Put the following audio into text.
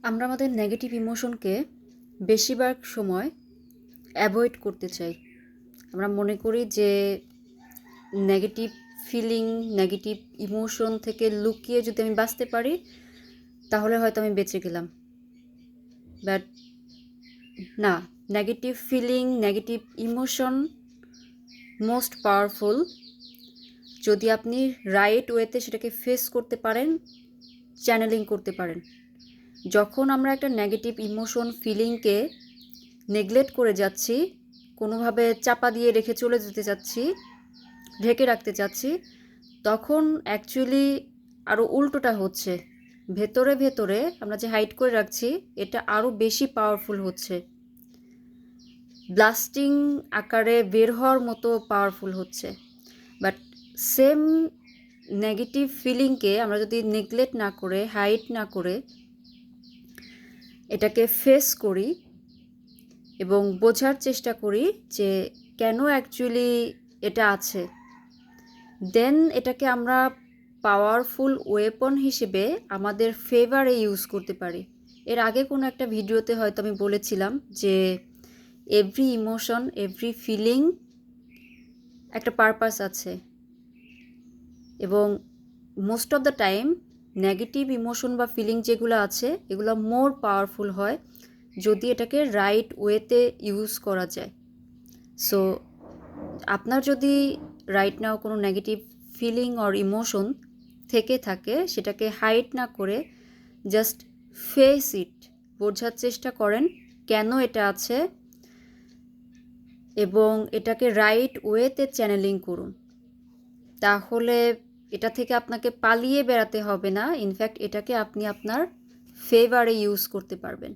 আমরা আমাদের নেগেটিভ ইমোশনকে বেশিরভাগ সময় অ্যাভয়েড করতে চাই। আমরা মনে করি যে নেগেটিভ ফিলিং, নেগেটিভ ইমোশন থেকে লুকিয়ে যদি আমি বাঁচতে পারি তাহলে হয়তো আমি বেঁচে গেলাম। বাট না, negative feeling, negative emotion most powerful. যদি আপনি রাইট ওয়েতে সেটাকে ফেস করতে পারেন, চ্যানেলিং করতে পারেন। যখন আমরা একটা নেগেটিভ ইমোশন ফিলিংকে নেগলেক্ট করে যাচ্ছি, কোনোভাবে চাপা দিয়ে রেখে চলে যেতে চাচ্ছি, ঢেকে রাখতে চাচ্ছি, তখন অ্যাকচুয়ালি আরও উল্টোটা হচ্ছে। ভেতরে ভেতরে আমরা যে হাইড করে রাখছি এটা আরও বেশি পাওয়ারফুল হচ্ছে, ব্লাস্টিং আকারে বের হওয়ার মতো পাওয়ারফুল হচ্ছে। বাট সেম নেগেটিভ ফিলিংকে আমরা যদি নেগলেক্ট না করে, হাইড না করে এটাকে ফেস করি এবং বোঝার চেষ্টা করি যে কেন অ্যাকচুয়ালি এটা আছে, দেন এটাকে আমরা পাওয়ারফুল ওয়েপন হিসেবে আমাদের ফেভারে ইউজ করতে পারি। এর আগে কোনো একটা ভিডিওতে হয়তো আমি বলেছিলাম যে এভরি ইমোশন, এভরি ফিলিং একটা পারপাস আছে, এবং most of the time negative emotion বা ফিলিং যেগুলো আছে এগুলো মোর পাওয়ারফুল হয় যদি এটাকে রাইট ওয়েতে ইউজ করা যায়। সো আপনার যদি রাইট নাও কোনো নেগেটিভ ফিলিং অর ইমোশন থেকে থাকে, সেটাকে হাইড না করে জাস্ট ফেস ইট, বোঝার চেষ্টা করেন কেন এটা আছে এবং এটাকে রাইট ওয়েতে চ্যানেলিং করুন। তাহলে এটা থেকে আপনাকে পালিয়ে বেড়াতে হবে না, ইনফ্যাক্ট এটাকে আপনি আপনার ফেভারে ইউজ করতে পারবেন।